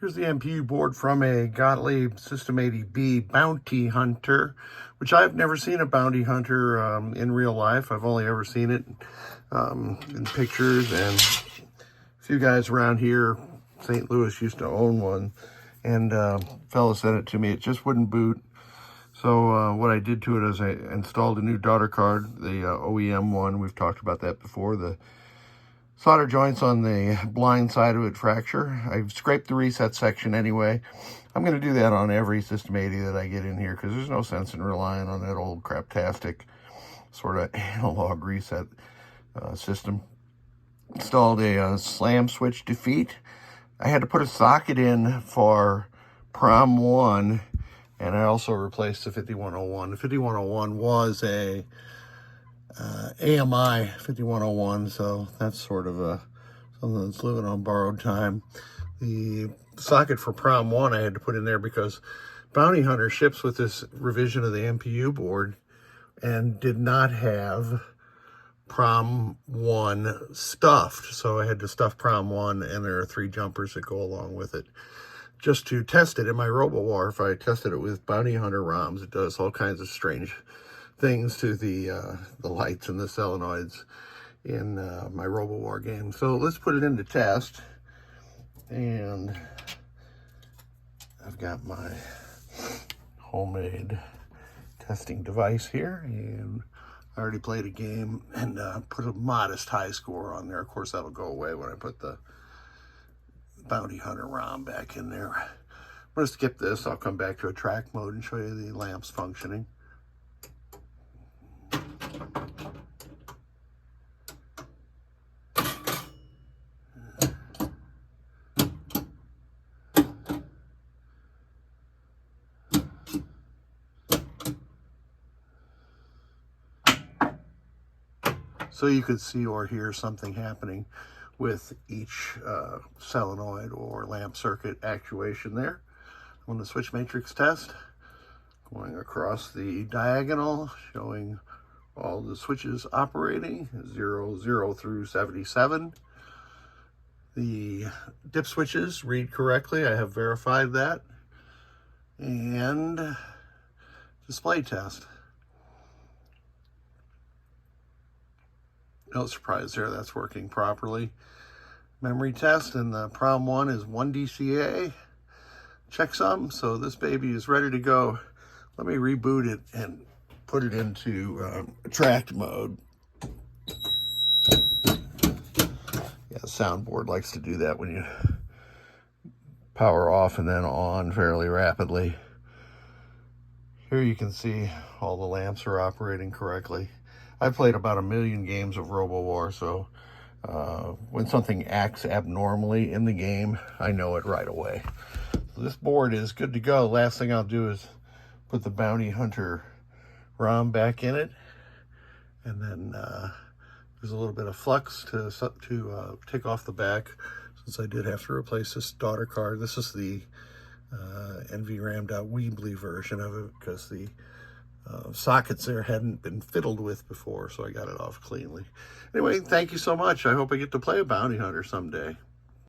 Here's the MPU board from a Gottlieb System 80B Bounty Hunter, which I've never seen a Bounty Hunter in real life. I've only ever seen it in pictures, and a few guys around here, St. Louis, used to own one, and fella sent it to me. It just wouldn't boot. So what I did to it is I installed a new daughter card, the OEM one. We've talked about that before. The solder joints on the blind side of it fracture. I've scraped the reset section anyway. I'm going to do that on every System 80 that I get in here, because there's no sense in relying on that old craptastic sort of analog reset system. Installed a slam switch defeat. I had to put a socket in for Prom 1, and I also replaced the 5101. The 5101 was a AMI 5101, so that's sort of something that's living on borrowed time. The socket for Prom 1 I had to put in there because Bounty Hunter ships with this revision of the MPU board and did not have Prom 1 stuffed, so I had to stuff Prom 1, and there are 3 jumpers that go along with it. Just to test it in my RoboWar, if I tested it with Bounty Hunter ROMs, it does all kinds of strange things to the lights and the solenoids in my RoboWar game. So let's put it into test. And I've got my homemade testing device here, and I already played a game and put a modest high score on there. Of course, that'll go away when I put the Bounty Hunter ROM back in there. I'm going to skip this. I'll come back to a track mode and show you the lamps functioning. So you could see or hear something happening with each solenoid or lamp circuit actuation there. On the switch matrix test, going across the diagonal, showing all the switches operating, 00 through 77. The dip switches read correctly. I have verified that. And display test. No surprise there, that's working properly. Memory test, and the Prom 1 is 1 DCA checksum, so this baby is ready to go. Let me reboot it and put it into tracked mode. Yeah, the soundboard likes to do that when you power off and then on fairly rapidly. Here you can see all the lamps are operating correctly. I've played about 1 million games of RoboWar, so when something acts abnormally in the game, I know it right away. So this board is good to go. Last thing I'll do is put the Bounty Hunter ROM back in it, and then there's a little bit of flux to take off the back, since I did have to replace this daughter card. This is the NVRAM.Weebly version of it, because the sockets there hadn't been fiddled with before, so I got it off cleanly. Anyway, thank you so much. I hope I get to play a Bounty Hunter someday.